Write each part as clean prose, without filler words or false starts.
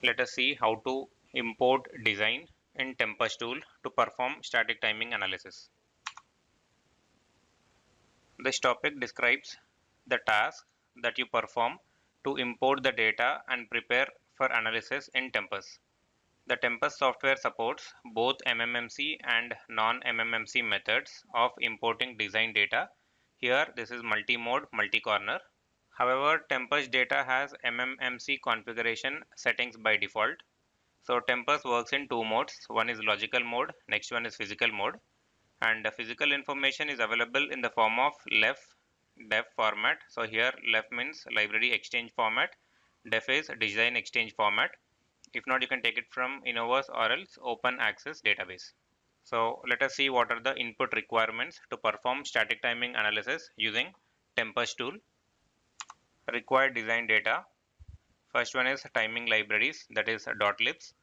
Let us see how to import design in Tempus tool to perform static timing analysis. This topic describes the task that you perform to import the data and prepare for analysis in Tempus. The Tempus software supports both MMMC and non-MMMC methods of importing design data. Here this is multi-mode, multi-corner. However, Tempus data has MMMC configuration settings by default. So Tempus works in two modes. One is logical mode, next one is physical mode. And the physical information is available in the form of def format. So here lef means library exchange format, def is design exchange format. If not, you can take it from Innovus or else OpenAccess database. So let us see what are the input requirements to perform static timing analysis using Tempus tool. Required design data. First one is timing libraries, that is .libs.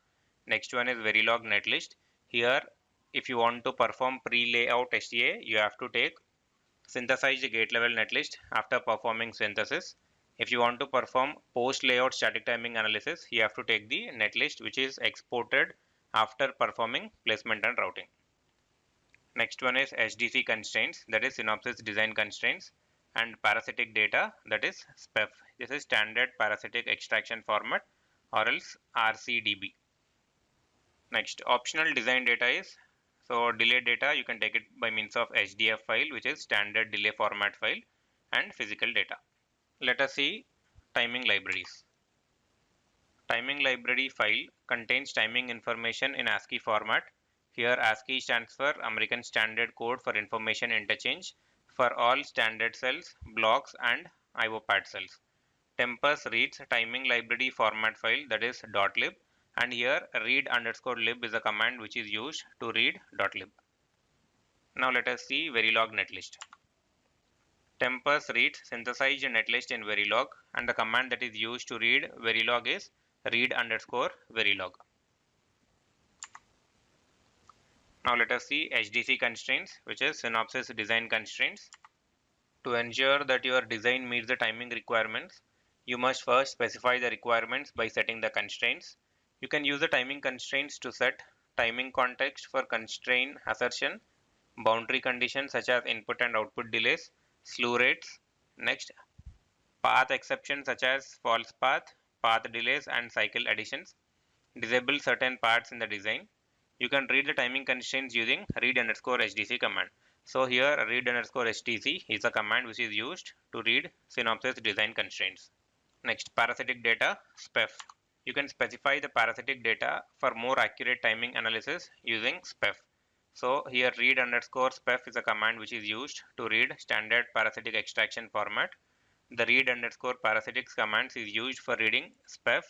Next one is Verilog netlist. Here, if you want to perform pre-layout STA, you have to take synthesized gate level netlist after performing synthesis. If you want to perform post-layout static timing analysis, you have to take the netlist which is exported after performing placement and routing. Next one is SDC constraints, that is Synopsys design constraints, and parasitic data, that is SPEF. This is standard parasitic extraction format or else RCDB. Next, optional design data is, so delay data you can take it by means of HDF file, which is standard delay format file, and physical data. Let us see timing libraries. Timing library file contains timing information in ASCII format. Here ASCII stands for American Standard Code for Information Interchange for all standard cells, blocks and IO pad cells. Tempus reads timing library format file, that is .lib, and here read_lib is a command which is used to read .lib. Now let us see Verilog netlist. Tempus reads synthesized netlist in Verilog, and the command that is used to read Verilog is read_Verilog. Now let us see HDC constraints, which is Synopsys design constraints. To ensure that your design meets the timing requirements, you must first specify the requirements by setting the constraints. You can use the timing constraints to set timing context for constraint assertion, boundary conditions such as input and output delays, slew rates. Next, path exceptions such as false path, path delays and cycle additions. Disable certain parts in the design. You can read the timing constraints using read_hdc command. So here read_hdc is a command which is used to read Synopsys design constraints. Next, parasitic data, SPEF. You can specify the parasitic data for more accurate timing analysis using SPEF. So here read_SPEF is a command which is used to read standard parasitic extraction format. The read_parasitics commands is used for reading SPEF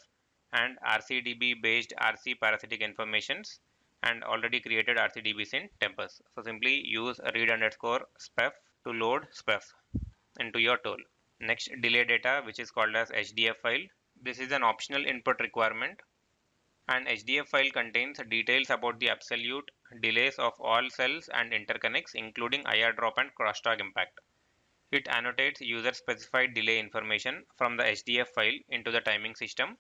and RCDB based RC parasitic informations and already created RCDBs in Tempus. So simply use read_SPEF to load SPEF into your tool. Next, delay data, which is called as HDF file. This is an optional input requirement. An HDF file contains details about the absolute delays of all cells and interconnects, including IR drop and crosstalk impact. It annotates user-specified delay information from the HDF file into the timing system.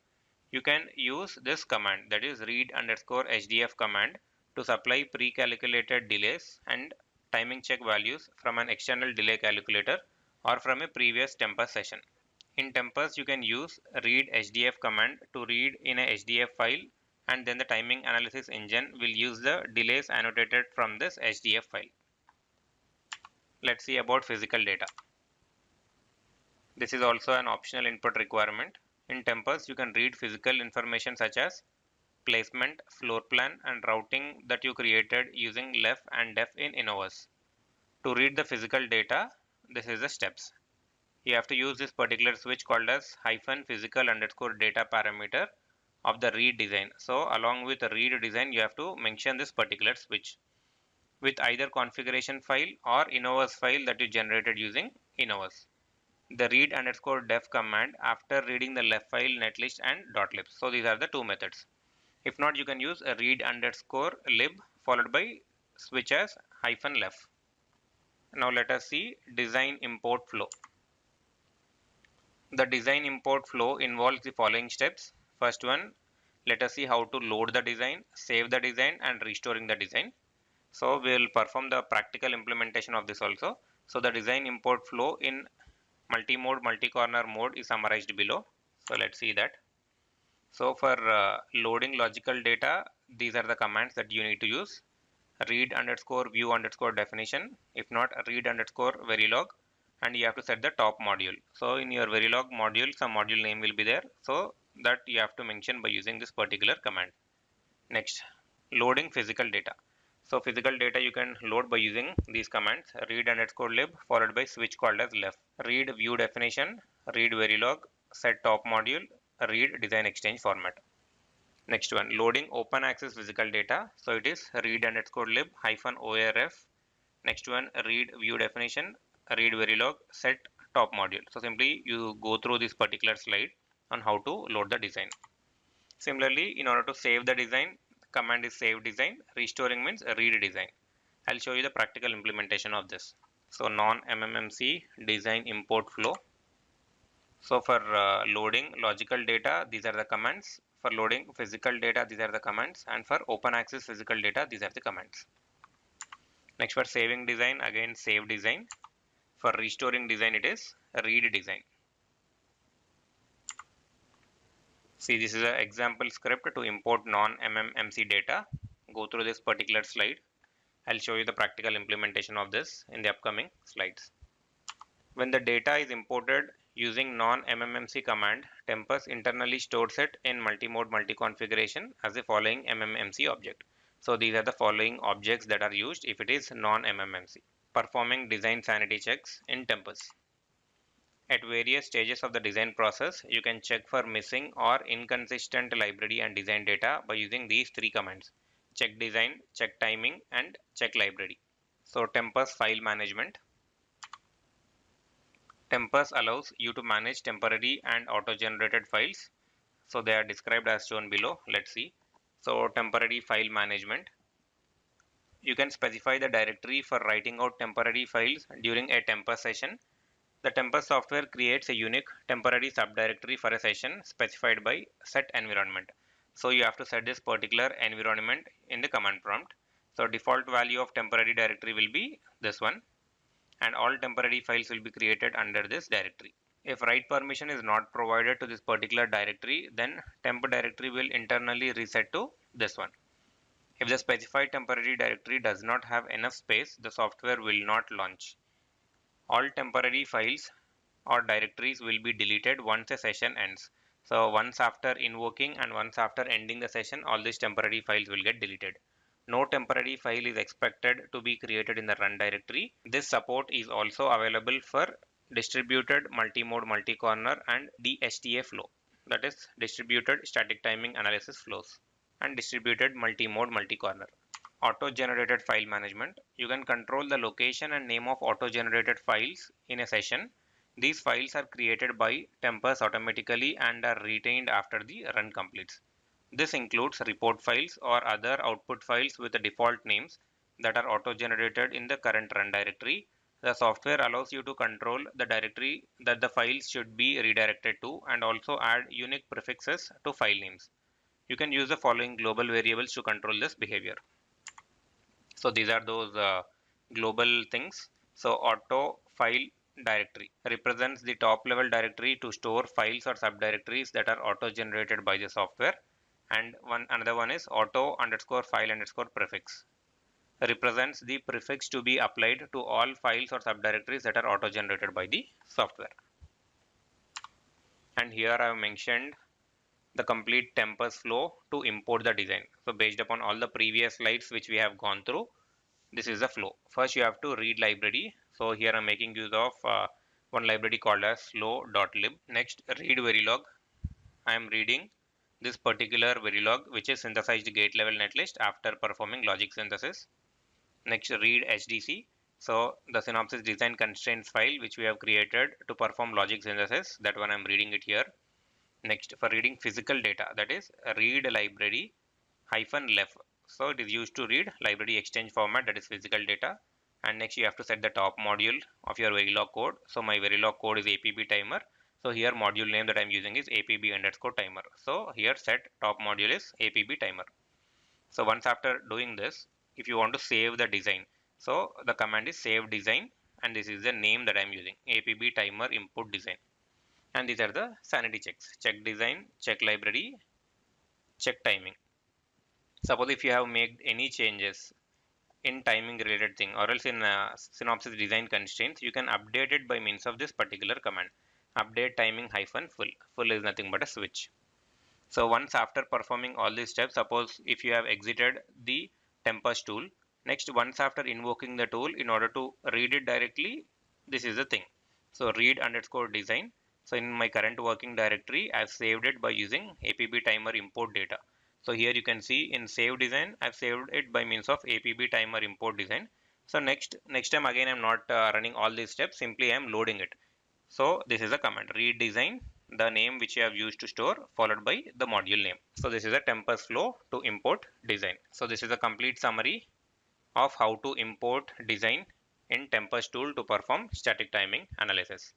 You can use this command, that is read_hdf command, to supply pre-calculated delays and timing check values from an external delay calculator or from a previous Tempus session. In Tempus, you can use read_hdf command to read in a HDF file, and then the timing analysis engine will use the delays annotated from this HDF file. Let's see about physical data. This is also an optional input requirement. In Tempus, you can read physical information such as placement, floor plan, and routing that you created using lef and def in Innovus. To read the physical data, this is the steps. You have to use this particular switch called as -physical_data parameter of the read design. So along with the read design, you have to mention this particular switch with either configuration file or Innovus file that you generated using Innovus. The read_def command after reading the left file, netlist and .lib. So these are the two methods. If not, you can use a read_lib followed by switch as -lef. Now let us see design import flow. The design import flow involves the following steps. First one, Let us see how to load the design, save the design and restoring the design. So we will perform the practical implementation of this also. So the design import flow in multi-mode, multi-corner mode is summarized below. So let's see that. So for loading logical data, these are the commands that you need to use. Read underscore view underscore definition. If not, read underscore Verilog, and you have to set the top module. So in your Verilog module, some module name will be there. So that you have to mention by using this particular command. Next, loading physical data. So physical data you can load by using these commands: read underscore lib followed by switch called as left. Read view definition, read Verilog, set top module, read design exchange format. Next one, loading open access physical data. So it is read underscore lib hyphen orf. Next one, read view definition, read Verilog, set top module. So simply you go through this particular slide on how to load the design. Similarly, in order to save the design, command is save design. Restoring means read design. I'll show you the practical implementation of this. So non-MMMC design import flow. So for loading logical data, these are the commands. For loading physical data, these are the commands. And for open access physical data, these are the commands. Next, for saving design, again save design. For restoring design, it is read design. See, this is an example script to import non-MMMC data. Go through this particular slide. I'll show you the practical implementation of this in the upcoming slides. When the data is imported using non-MMMC command, Tempus internally stores it in multi-mode multi-configuration as the following MMMC object. So these are the following objects that are used if it is non-MMMC. Performing design sanity checks in Tempus. At various stages of the design process, you can check for missing or inconsistent library and design data by using these three commands: check design, check timing, and check library. So Tempus file management. Tempus allows you to manage temporary and auto-generated files. So they are described as shown below. Let's see. So temporary file management. You can specify the directory for writing out temporary files during a Tempus session. The Tempus software creates a unique temporary subdirectory for a session specified by set environment. So you have to set this particular environment in the command prompt. So default value of temporary directory will be this one, and all temporary files will be created under this directory. If write permission is not provided to this particular directory, then temp directory will internally reset to this one. If the specified temporary directory does not have enough space, the software will not launch. All temporary files or directories will be deleted once a session ends. So once after invoking and once after ending the session, all these temporary files will get deleted. No temporary file is expected to be created in the run directory. This support is also available for distributed multi-mode multi-corner and DSTA flow, that is distributed static timing analysis flows, and distributed multi-mode multi-corner. Auto-generated file management. You can control the location and name of auto-generated files in a session. These files are created by Tempus automatically and are retained after the run completes. This includes report files or other output files with the default names that are auto-generated in the current run directory. The software allows you to control the directory that the files should be redirected to and also add unique prefixes to file names. You can use the following global variables to control this behavior. So these are those global things. So auto file directory represents the top level directory to store files or subdirectories that are auto generated by the software, and another one is auto underscore file underscore prefix represents the prefix to be applied to all files or subdirectories that are auto generated by the software. And here I have mentioned the complete Tempus flow to import the design. So based upon all the previous slides which we have gone through, this is the flow. First you have to read library. So here I'm making use of one library called as slow.lib. Next, read Verilog. I am reading this particular Verilog, which is synthesized gate level netlist after performing logic synthesis. Next, read HDC. So the Synopsys design constraints file which we have created to perform logic synthesis, that one I'm reading it here. Next, for reading physical data, that is read library -left. So it is used to read library exchange format, that is physical data. And next you have to set the top module of your Verilog code. So my Verilog code is APB timer. So here module name that I'm using is APB underscore timer. So here set top module is APB timer. So once after doing this, if you want to save the design, so the command is save design, and this is the name that I'm using, APB timer import design. And these are the sanity checks: check design, check library, check timing. Suppose if you have made any changes in timing related thing, or else in Synopsys design constraints, you can update it by means of this particular command, update timing hyphen full. Full is nothing but a switch. So once after performing all these steps, suppose if you have exited the Tempus tool, next once after invoking the tool in order to read it directly, this is the thing. So read underscore design. So in my current working directory, I've saved it by using APB timer import data. So here you can see in save design, I've saved it by means of APB timer import design. So next time again, I'm not running all these steps, simply I'm loading it. So this is a command, read design, the name which you have used to store, followed by the module name. So this is a Tempus flow to import design. So this is a complete summary of how to import design in Tempus tool to perform static timing analysis.